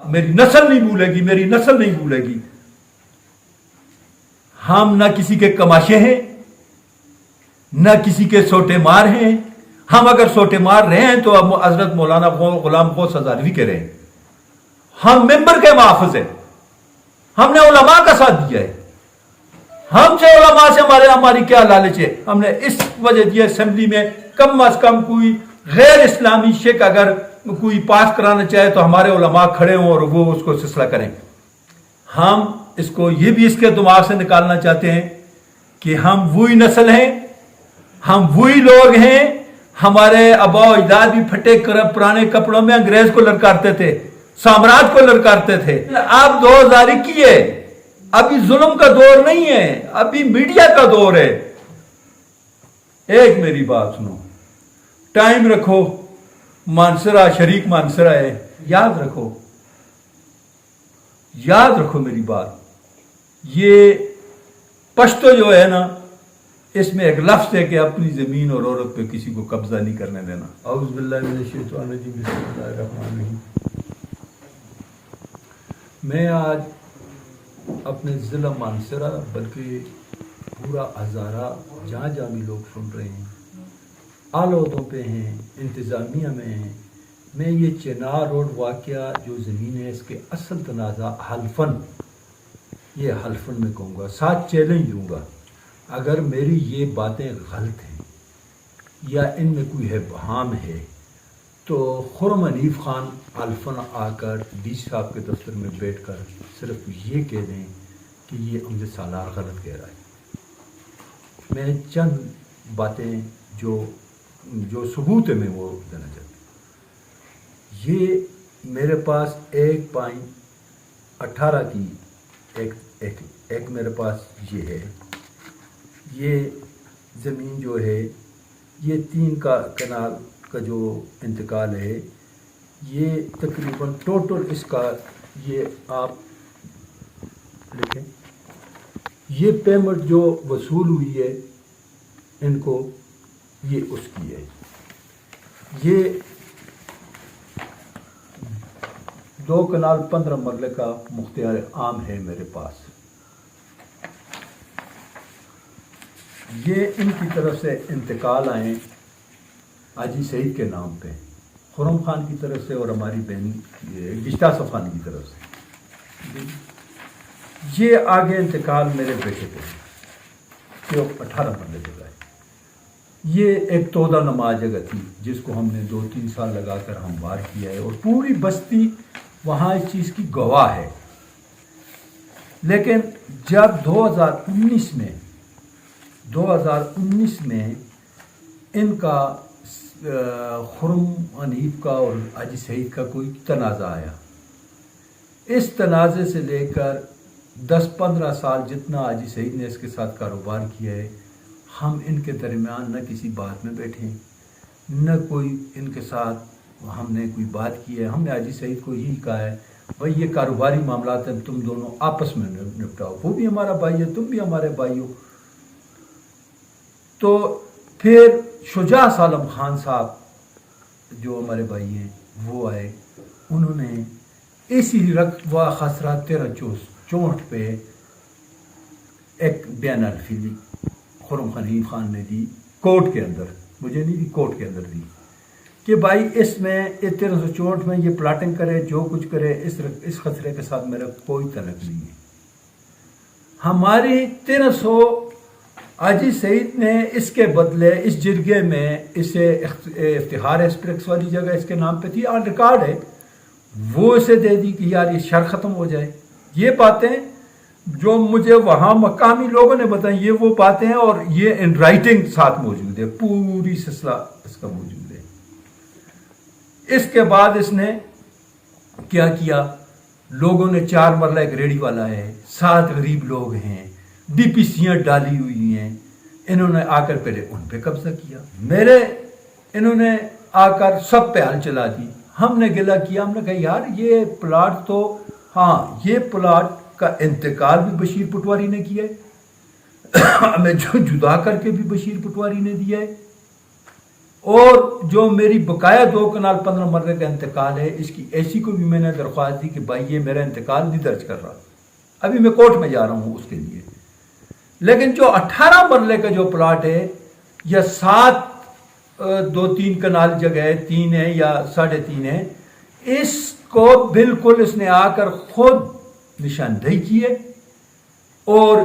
میری نسل نہیں بھولے گی، میری نسل نہیں بھولے گی. ہم نہ کسی کے کماشے ہیں نہ کسی کے سوٹے مار ہیں. ہم اگر سوٹے مار رہے ہیں تو اب حضرت مولانا غلام غوث ہزاروی کے رہے ہیں. ہم ممبر کے محافظ ہیں. ہم نے علماء کا ساتھ دیا ہے. ہم سے علماء سے ہماری کیا لالچ ہے. ہم نے اس وجہ دیا اسمبلی میں کم از کم کوئی غیر اسلامی شک اگر کوئی پاس کرانا چاہے تو ہمارے علماء کھڑے ہوں اور وہ اس کو سلسلہ کریں. ہم اس کو یہ بھی اس کے دماغ سے نکالنا چاہتے ہیں کہ ہم وہی نسل ہیں، ہم وہی لوگ ہیں. ہمارے آبا و اجداد بھی پھٹے پرانے کپڑوں میں انگریز کو للکارتے تھے، سامراج کو للکارتے تھے. اب 2021 ہے، ابھی ظلم کا دور نہیں ہے، ابھی میڈیا کا دور ہے. ایک میری بات سنو، ٹائم رکھو. مانسرا شریک مانسرا ہے، یاد رکھو، یاد رکھو میری بات. یہ پشتو جو ہے نا، اس میں ایک لفظ ہے کہ اپنی زمین اور عورت پہ کسی کو قبضہ نہیں کرنے دینا. اعوذ باللہ من الشیطان الرجیم، بسم اللہ الرحمن الرحیم. میں آج اپنے ضلع مانسرا بلکہ پورا ہزارہ جہاں جہاں بھی لوگ سن رہے ہیں، اعلی عہدوں پہ ہیں، انتظامیہ میں ہیں، میں یہ چنار روڈ واقعہ جو زمین ہے اس کے اصل تنازع حلفاً، یہ حلفاً میں کہوں گا، ساتھ چیلنج دوں گا. اگر میری یہ باتیں غلط ہیں یا ان میں کوئی ابہام ہے تو خرم حنیف خان حلفاً آ کر ڈی صاحب کے دفتر میں بیٹھ کر صرف یہ کہہ دیں کہ یہ امجد سالار غلط کہہ رہا ہے. میں چند باتیں جو ثبوت ہے میں وہ دینا چاہتا ہوں. یہ میرے پاس 1.18 کی ایک میرے پاس یہ ہے. یہ زمین جو ہے، یہ 3 کنال کا جو انتقال ہے، یہ تقریباً ٹوٹل اس کا یہ آپ لکھیں، یہ پیمنٹ جو وصول ہوئی ہے ان کو، یہ اس کی ہے. یہ 2 کنال 15 مرلے کا مختار عام ہے میرے پاس. یہ ان کی طرف سے انتقال آئیں حاجی سعید کے نام پہ، خرم خان کی طرف سے اور ہماری بہن گشتہ صفانی کی طرف سے. یہ آگے انتقال میرے بیٹے پہ جو 18 مرلے جگہ ہے. یہ ایک تودہ نما جگہ تھی جس کو ہم نے 2-3 سال لگا کر ہموار کیا ہے اور پوری بستی وہاں اس چیز کی گواہ ہے. لیکن جب 2019 میں ان کا خرم حنیف کا اور حاجی سعید کا کوئی تنازع آیا، اس تنازع سے لے کر 10-15 سال جتنا حاجی سعید نے اس کے ساتھ کاروبار کیا ہے، ہم ان کے درمیان نہ کسی بات میں بیٹھے، نہ کوئی ان کے ساتھ ہم نے کوئی بات کی ہے. ہم نے حاجی سعید کو یہی کہا ہے بھائی یہ کاروباری معاملات ہیں، تم دونوں آپس میں نپٹاؤ، وہ بھی ہمارا بھائی ہے، تم بھی ہمارے بھائی ہو. تو پھر شجاع سالم خان صاحب جو ہمارے بھائی ہیں وہ آئے، انہوں نے اسی رقبہ خسرہ 1364 پہ ایک بیان الفی لی. خرم حنیف خان نے دی کورٹ کے اندر، مجھے نہیں دی، کورٹ کے اندر دی کہ بھائی اس میں 1364 میں یہ پلاٹنگ کرے، جو کچھ کرے، اس خسرے کے ساتھ میرا کوئی تعلق نہیں ہے. ہماری 1300 حاجی سعید نے اس کے بدلے اس جرگے میں اسے افتخار ایکسپریس والی جگہ اس کے نام پہ تھی، آن ریکارڈ ہے، وہ اسے دے دی کہ یار یہ شر ختم ہو جائے. یہ باتیں جو مجھے وہاں مقامی لوگوں نے بتائیں، یہ وہ باتیں ہیں اور یہ ان رائٹنگ ساتھ موجود ہے، پوری سلسلہ اس کا موجود ہے. اس کے بعد اس نے کیا کیا، لوگوں نے 4 مرلہ ایک ریڑھی والا ہے، 7 غریب لوگ ہیں، ڈی پی سیاں ڈالی ہوئی ہیں، انہوں نے آ کر پہلے ان پہ قبضہ کیا. انہوں نے آ کر سب پہ ہل چلا دی. ہم نے گلہ کیا، ہم نے کہا یار یہ پلاٹ تو، ہاں یہ پلاٹ کا انتقال بھی بشیر پٹواری نے کیا ہے، ہمیں جو جدا کر کے بھی بشیر پٹواری نے دیا ہے. اور جو میری بقایا 2 کنال 15 مرلے کا انتقال ہے، اس کی ایسی کو بھی میں نے درخواست دی کہ بھائی یہ میرا انتقال نہیں درج کر رہا، ابھی میں کورٹ میں جا رہا ہوں اس کے لیے۔ لیکن جو 18 مرلے کا جو پلاٹ ہے، یا 2-3 کنال جگہ ہے، 3 ہے یا 3.5 ہے، اس کو بالکل اس نے آ کر خود نشاندہی کی ہے، اور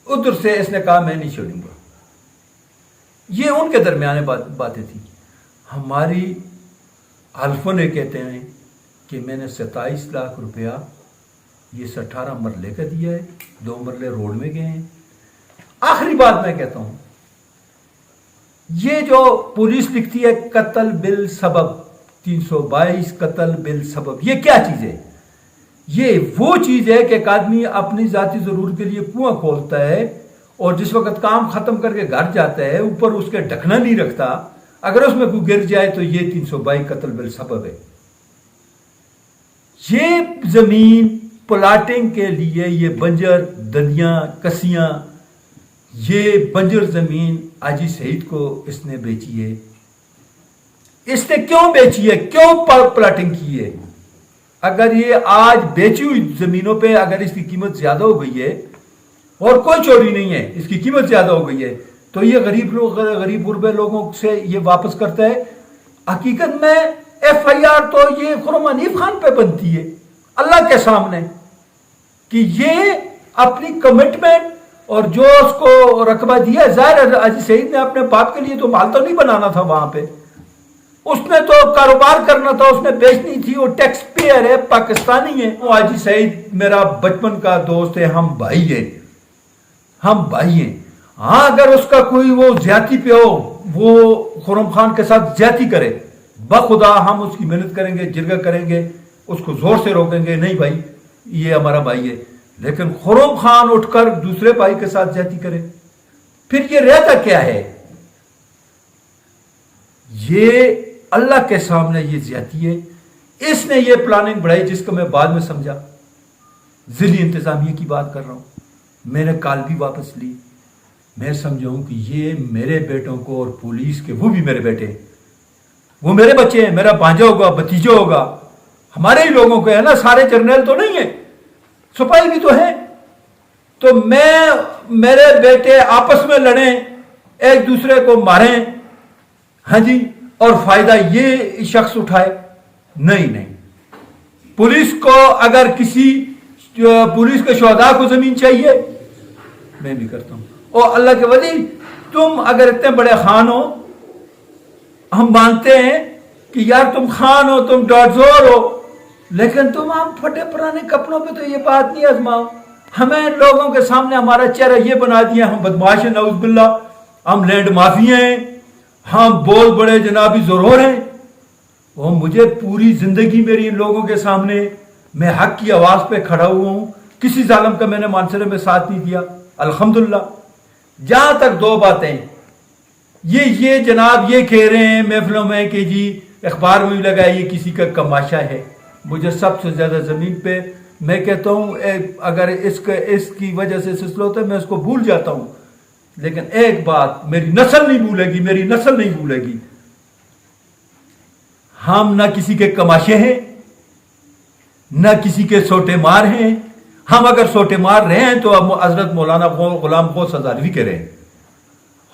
ادھر سے اس نے کہا میں نہیں چھوڑوں گا۔ یہ ان کے درمیان باتیں تھیں۔ ہماری حلفوں نے کہتے ہیں کہ میں نے 27 لاکھ روپیہ یہ 18 مرلے کا دیا ہے، 2 مرلے روڈ میں گئے ہیں۔ آخری بات میں کہتا ہوں، یہ جو پولیس لکھتی ہے قتل بالسبب 322 قتل بالسبب، یہ کیا چیز ہے؟ یہ وہ چیز ہے کہ ایک آدمی اپنی ذاتی ضرورت کے لیے کنواں کھولتا ہے، اور جس وقت کام ختم کر کے گھر جاتا ہے اوپر اس کے ڈھکنا نہیں رکھتا، اگر اس میں کوئی گر جائے تو یہ 322 قتل بالسبب ہے۔ یہ زمین پلاٹنگ کے لیے، یہ بنجر دنیاں کسیاں، یہ بنجر زمین حاجی سعید کو اس نے بیچی ہے۔ اس نے کیوں بیچی ہے؟ کیوں پلاٹنگ کی ہے؟ اگر یہ آج بیچی ہوئی زمینوں پہ اگر اس کی قیمت زیادہ ہو گئی ہے، اور کوئی چوری نہیں ہے، اس کی قیمت زیادہ ہو گئی ہے، تو یہ غریب غربے لوگوں سے یہ واپس کرتا ہے۔ حقیقت میں FIR تو یہ خرم حنیف خان پہ بنتی ہے اللہ کے سامنے، کہ یہ اپنی کمٹمنٹ اور جو اس کو رقبہ دیا ہے، ظاہر ہے حاجی سعید نے اپنے باپ کے لیے تو مال تو نہیں بنانا تھا، وہاں پہ اس نے تو کاروبار کرنا تھا، اس نے بیچنی تھی، وہ ٹیکس پیئر ہے، پاکستانی ہے۔ وہ حاجی سعید میرا بچپن کا دوست ہے، ہم بھائی ہیں، ہم بھائی ہیں۔ ہاں اگر اس کا کوئی وہ زیادتی پہ ہو، وہ خرم خان کے ساتھ زیادتی کرے، بخدا ہم اس کی محنت کریں گے، جرگہ کریں گے، اس کو زور سے روکیں گے، نہیں بھائی یہ ہمارا بھائی ہے۔ لیکن خرم خان اٹھ کر دوسرے بھائی کے ساتھ زیادتی کرے، پھر یہ رہتا کیا ہے؟ یہ اللہ کے سامنے یہ زیادتی ہے۔ اس نے یہ پلاننگ بڑھائی، جس کو میں بعد میں سمجھا، ضلعی انتظامیہ کی بات کر رہا ہوں۔ میں نے کال بھی واپس لی، میں سمجھا ہوں کہ یہ میرے بیٹوں کو، اور پولیس کے وہ بھی میرے بیٹے، وہ میرے بچے ہیں، میرا بھانجا ہوگا، بھتیجا ہوگا، ہمارے ہی لوگوں کو ہے نا، سارے جرنیل تو نہیں ہیں، سپاہی بھی تو ہیں۔ تو میرے بیٹے آپس میں لڑیں، ایک دوسرے کو ماریں، ہاں جی، اور فائدہ یہ شخص اٹھائے؟ نہیں۔ پولیس کو اگر پولیس کے شہداء کو زمین چاہیے، میں بھی کرتا ہوں۔ اور اللہ کے ولی، تم اگر اتنے بڑے خان ہو، ہم مانتے ہیں کہ یار تم خان ہو، تم ڈاٹ زور ہو، لیکن تم ہم پھٹے پرانے کپڑوں پہ تو یہ بات نہیں آزماؤ۔ ہمیں لوگوں کے سامنے ہمارا چہرہ یہ بنا دیا، ہم بدماش ہیں، نعوذ باللہ، ہم لینڈ مافیا ہیں، ہم بول بڑے جنابی ضرور ہیں۔ اور مجھے پوری زندگی میری ان لوگوں کے سامنے، میں حق کی آواز پہ کھڑا ہوا ہوں، کسی ظالم کا میں نے معاشرے میں ساتھ نہیں دیا، الحمدللہ۔ جہاں تک 2 باتیں، یہ جناب یہ کہہ رہے ہیں محفلوں میں کہ جی اخبار میں بھی لگا یہ کسی کا کماشا ہے، مجھے سب سے زیادہ زمین پہ، میں کہتا ہوں اگر اس کی وجہ سے سلسلہ ہوتا ہے میں اس کو بھول جاتا ہوں، لیکن ایک بات میری نسل نہیں بھولے گی، میری نسل نہیں بھولے گی، ہم نہ کسی کے کماشے ہیں، نہ کسی کے سوٹے مار ہیں۔ ہم اگر سوٹے مار رہے ہیں تو اب حضرت مولانا غلام غوث ہزاروی کہہ رہے ہیں،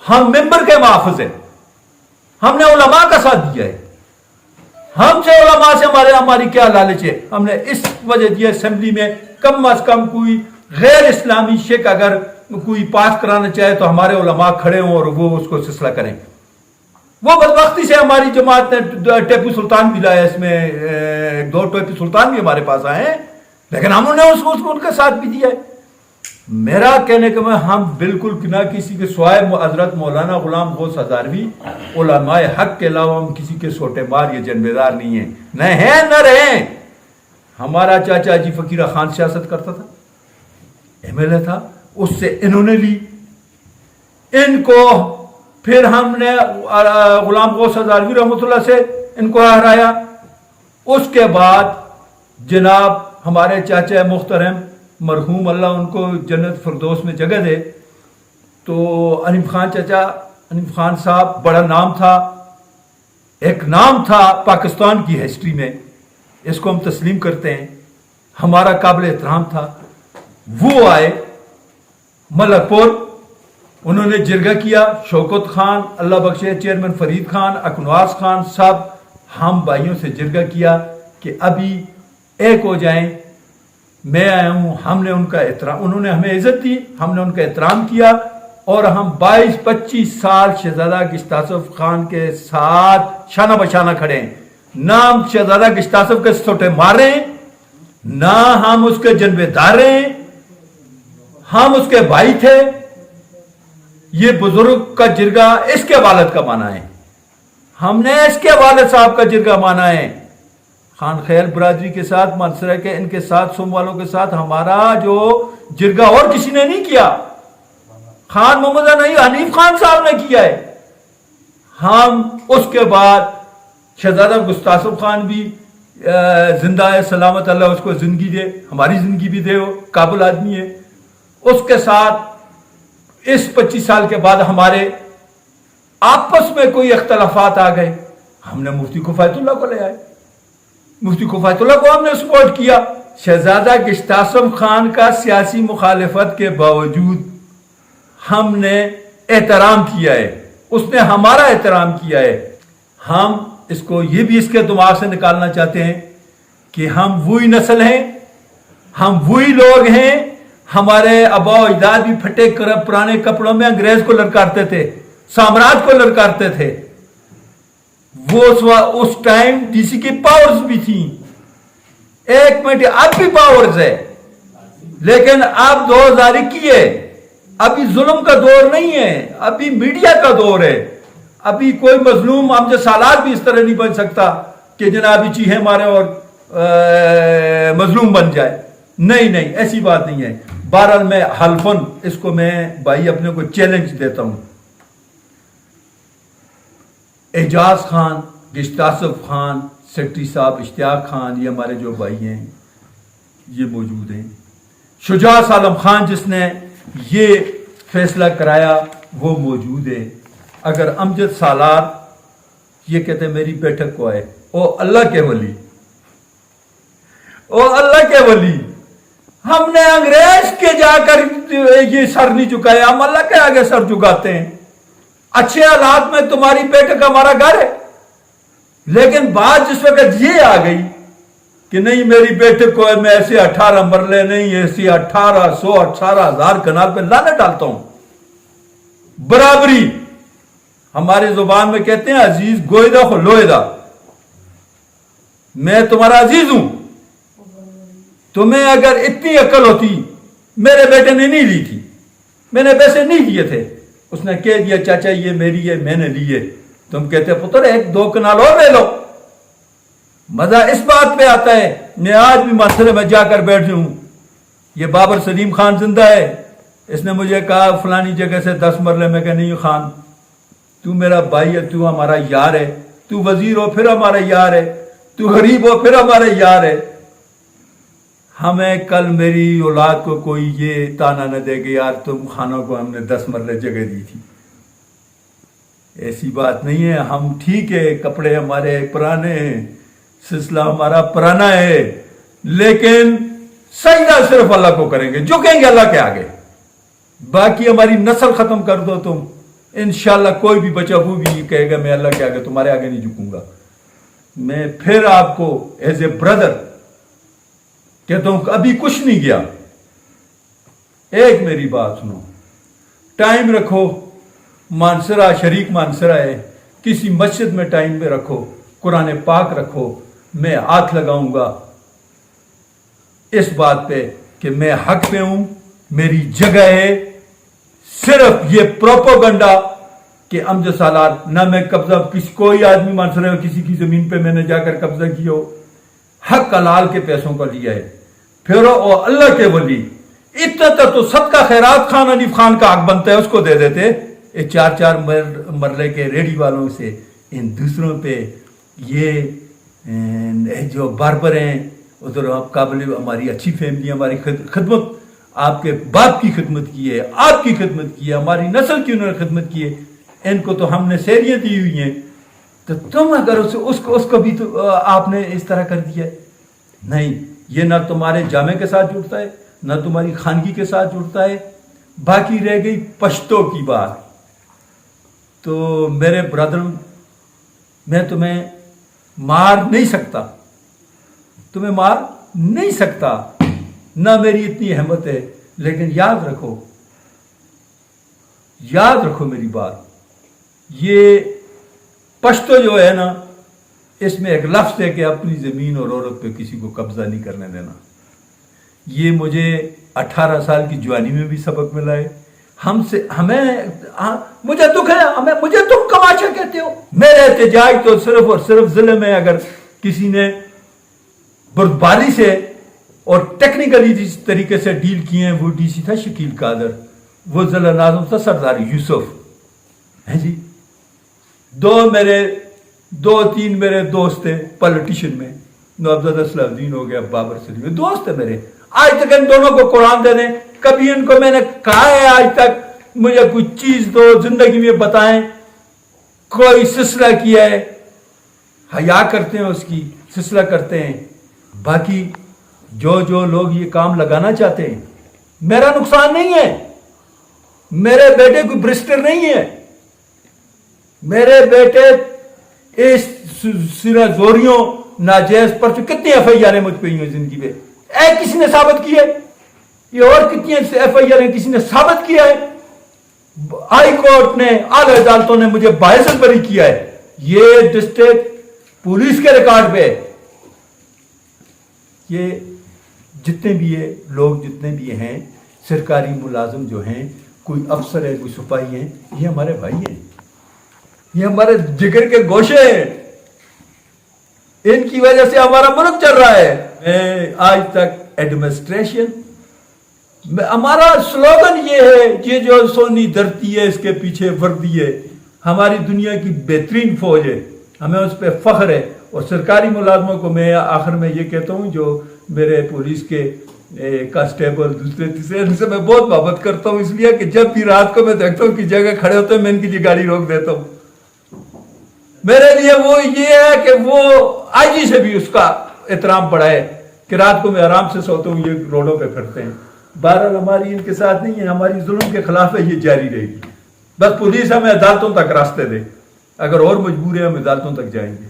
ہم ممبر کے محافظ ہیں، ہم نے علماء کا ساتھ دیا ہے، ہم سے علماء سے ہماری کیا لالچ ہے؟ ہم نے اس وجہ دیا اسمبلی میں کم از کم کوئی غیر اسلامی شک اگر کوئی پاس کرانا چاہے تو ہمارے علماء کھڑے ہوں اور وہ اس کو سلسلہ کریں۔ وہ بدبختی سے ہماری جماعت نے ٹیپو سلطان بھی لایا، اس میں 2 ٹیپو سلطان بھی ہمارے پاس آئے ہیں، لیکن ہم نے اس کو ان کا ساتھ بھی دیا ہے۔ میرا کہنے کا میں، ہم بالکل نہ کسی کے سوائے حضرت مولانا غلام غوث ہزاروی علماء حق کے علاوہ ہم کسی کے سوٹے مار یا جنبیدار نہیں ہیں، نہ ہیں نہ رہیں۔ ہمارا چاچا جی فقیرہ خان سیاست کرتا تھا، MLA تھا، اس سے انہوں نے لی ان کو، پھر ہم نے غلام غوث ہزاروی رحمۃ اللہ سے ان کو ہرایا۔ اس کے بعد جناب ہمارے چاچا محترم مرحوم، اللہ ان کو جنت فردوس میں جگہ دے، تو انیف خان چاچا، انیف خان صاحب، بڑا نام تھا، ایک نام تھا پاکستان کی ہسٹری میں، اس کو ہم تسلیم کرتے ہیں، ہمارا قابل احترام تھا. وہ آئے ملک پور، انہوں نے جرگہ کیا. شوکت خان اللہ بخشے، چیئرمین فرید خان، اکنواس خان، سب ہم بھائیوں سے جرگہ کیا کہ ابھی ایک ہو جائیں. میں آیا ہوں، ہم نے ان کا احترام، انہوں نے ہمیں عزت دی، ہم نے ان کا احترام کیا، اور ہم 22-25 سال شہزادہ گشتاسف خان کے ساتھ شانہ بشانہ کھڑے ہیں. نہ ہم شہزادہ گشتاسف کے سوٹے مارے ہیں، نہ ہم اس کے جنبے دارے ہیں، ہم اس کے بھائی تھے. یہ بزرگ کا جرگہ اس کے والد کا مانا ہے، ہم نے اس کے والد صاحب کا جرگہ مانا ہے. خان خیل برادری کے ساتھ، منصرہ کے ان کے ساتھ، سوم والوں کے ساتھ ہمارا جو جرگہ اور کسی نے نہیں کیا، خان محمد نہیں حنیف خان صاحب نے کیا ہے. ہم اس کے بعد شہزادہ گستاسف خان بھی زندہ ہے، سلامت اللہ اس کو زندگی دے، ہماری زندگی بھی دے، وہ قابل آدمی ہے. اس کے ساتھ اس 25 سال کے بعد ہمارے آپس میں کوئی اختلافات آ گئے، ہم نے مفتی کفایت اللہ کو لے آئے، مفتی کفایت اللہ کو ہم نے سپورٹ کیا. شہزادہ گشتاسف خان کا سیاسی مخالفت کے باوجود ہم نے احترام کیا ہے، اس نے ہمارا احترام کیا ہے. ہم اس کو یہ بھی اس کے دماغ سے نکالنا چاہتے ہیں کہ ہم وہی نسل ہیں، ہم وہی لوگ ہیں. ہمارے آباء و اجداد بھی پھٹے پرانے کپڑوں میں انگریز کو للکارتے تھے، سامراج کو للکارتے تھے. وہ اس ٹائم ڈی سی کی پاورز بھی تھیں. ایک منٹ، اب بھی پاورز ہے، لیکن اب 2021 ہے، ابھی ظلم کا دور نہیں ہے، ابھی میڈیا کا دور ہے. ابھی کوئی مظلوم امجد سالار بھی اس طرح نہیں بن سکتا کہ جنابی چیخیں مارے اور مظلوم بن جائے. نہیں نہیں، ایسی بات نہیں ہے. بہرحال میں حلفن اس کو میں بھائی اپنے کو چیلنج دیتا ہوں. اعجاز خان، گشتاسف خان، سیکٹری صاحب اشتیاق خان، یہ ہمارے جو بھائی ہیں یہ موجود ہیں. شجاع عالم خان جس نے یہ فیصلہ کرایا وہ موجود ہے. اگر امجد سالار یہ کہتے ہیں میری بیٹھک کو آئے، او اللہ کے ولی، او اللہ کے ولی، ہم نے انگریز کے جا کر یہ سر نہیں چکایا، ہم اللہ کے آگے سر چکاتے ہیں. اچھے حالات میں تمہاری بیٹھک ہمارا گھر ہے، لیکن بات جس وقت یہ آ گئی کہ نہیں میری بیٹھک کو میں ایسے 18 مرلے نہیں، ایسی 18,000 کنال پہ لانے ڈالتا ہوں. برابری ہماری زبان میں کہتے ہیں عزیز گوئدہ خو لوئدہ، میں تمہارا عزیز ہوں. تمہیں اگر اتنی عقل ہوتی، میرے بیٹے نے نہیں لی تھی، میں نے پیسے نہیں دیے تھے، اس نے کہہ دیا چاچا یہ میری ہے میں نے لیے، تم کہتے پتر 1-2 کنال اور لے لو. مزہ اس بات پہ آتا ہے. میں آج بھی مسئلے میں جا کر بیٹھ جاؤں، یہ بابر سلیم خان زندہ ہے، اس نے مجھے کہا فلانی جگہ سے 10 مرلے میں کہ نہیں خان تو میرا بھائی ہے، تو ہمارا یار ہے، تو وزیر ہو پھر ہمارا یار ہے، تو غریب ہو پھر ہمارا یار ہے. ہمیں کل میری اولاد کو کوئی یہ تانا نہ دے گا یار تم خانوں کو ہم نے 10 مرلے جگہ دی تھی. ایسی بات نہیں ہے. ہم ٹھیک ہے کپڑے ہمارے پرانے ہیں، سلسلہ ہمارا پرانا ہے، لیکن سجدہ صرف اللہ کو کریں گے، جھکیں گے اللہ کے آگے. باقی ہماری نسل ختم کر دو تم، انشاءاللہ کوئی بھی بچہ وہ بھی کہے گا میں اللہ کے آگے تمہارے آگے نہیں جھکوں گا. میں پھر آپ کو ایز اے بردر کہتا ہوں کہ ابھی کچھ نہیں گیا. ایک میری بات سنو، ٹائم رکھو، مانسرہ شریک مانسرہ ہے، کسی مسجد میں ٹائم میں رکھو، قرآن پاک رکھو. میں ہاتھ لگاؤں گا اس بات پہ کہ میں حق پہ ہوں، میری جگہ ہے. صرف یہ پروپوگنڈا کہ امجد سالار نہ میں قبضہ کسی کوئی آدمی مانسرہ کسی کی زمین پہ میں نے جا کر قبضہ کیا ہو، حق حلال کے پیسوں کا لیا ہے. پھر او اللہ کے ولی اتنا تو صدقہ خیرات خان حنیف خان کا حق بنتا ہے، اس کو دے دیتے. 4 مرلے کے ریڈی والوں سے ان دوسروں پہ یہ جو باربر ہیں ادھر آپ قابل ہماری اچھی فیملی، ہماری خدمت، آپ کے باپ کی خدمت کی ہے، آپ کی خدمت کی ہے، ہماری نسل کی انہوں نے خدمت کی ہے. ان کو تو ہم نے سیریاں دی ہوئی ہیں. تو تم اگر اس کو بھی تو آپ نے اس طرح کر دیا ہے. نہیں، یہ نہ تمہارے جامع کے ساتھ جڑتا ہے، نہ تمہاری خانگی کے ساتھ جڑتا ہے. باقی رہ گئی پشتو کی بات. تو میرے برادر، میں تمہیں مار نہیں سکتا، تمہیں مار نہیں سکتا، نہ میری اتنی ہمت ہے. لیکن یاد رکھو میری بات، یہ پشتو جو ہے نا، اس میں ایک لفظ ہے کہ اپنی زمین اور عورت پہ کسی کو قبضہ نہیں کرنے دینا. یہ مجھے 18 سال کی جوانی میں بھی سبق ملا ہے. مجھے دکھ ہے، مجھے تم کماچا کہتے ہو. میرے احتجاج تو صرف اور صرف ضلع میں اگر کسی نے بردباری سے اور ٹیکنیکلی جس طریقے سے ڈیل کیے ہیں، وہ ڈی سی تھا شکیل قادر، وہ ضلع ناظم تھا سردار یوسف. ہیں جی، دو تین میرے دوست تھے پولیٹیشین میں، نوابزادہ صلاح الدین ہو گیا، بابر سلیم، دوست تھے میرے. آج تک ان دونوں کو قرآن دے دیں. کبھی ان کو میں نے کہا ہے آج تک مجھے کوئی چیز دو زندگی میں بتائیں، کوئی سلسلہ کیا ہے؟ حیا کرتے ہیں، اس کی سلسلہ کرتے ہیں. باقی جو لوگ یہ کام لگانا چاہتے ہیں، میرا نقصان نہیں ہے. میرے بیٹے کوئی برسٹر نہیں ہے. میرے بیٹے اس زوریوں ناجائز پر کتنی ایف آئی آریں مجھ پہ ہوئی ہیں زندگی میں، کسی نے ثابت کی ہے؟ یہ اور کتنی ایف آئی آریں کسی نے ثابت کیا ہے؟ ہائی کورٹ نے، اعلی عدالتوں نے مجھے باعث بری کیا ہے. یہ ڈسٹرکٹ پولیس کے ریکارڈ پہ. یہ جتنے بھی لوگ جتنے بھی ہیں سرکاری ملازم جو ہیں، کوئی افسر ہے، کوئی سپاہی ہیں، یہ ہمارے بھائی ہیں، یہ ہمارے جگر کے گوشے ہیں. ان کی وجہ سے ہمارا ملک چل رہا ہے. میں آج تک ایڈمنسٹریشن، ہمارا سلوگن یہ ہے، یہ جو سونی دھرتی ہے اس کے پیچھے وردی ہے، ہماری دنیا کی بہترین فوج ہے، ہمیں اس پہ فخر ہے. اور سرکاری ملازموں کو میں آخر میں یہ کہتا ہوں، جو میرے پولیس کے کانسٹیبل دوسرے تیسرے، ان سے میں بہت محبت کرتا ہوں، اس لیے کہ جب بھی رات کو میں دیکھتا ہوں کہ جگہ کھڑے ہوتے ہیں، میں ان کی لیے گاڑی روک دیتا ہوں. میرے لیے وہ یہ ہے کہ وہ آئی جی سے بھی اس کا احترام پڑا ہے کہ رات کو میں آرام سے سوتا ہوں، یہ روڈوں پہ پھرتے ہیں. بہرحال ہماری ان کے ساتھ نہیں ہے، ہماری ظلم کے خلاف ہے، یہ جاری رہے گی. بس پولیس ہمیں عدالتوں تک راستے دے، اگر اور مجبور ہے ہم عدالتوں تک جائیں گے.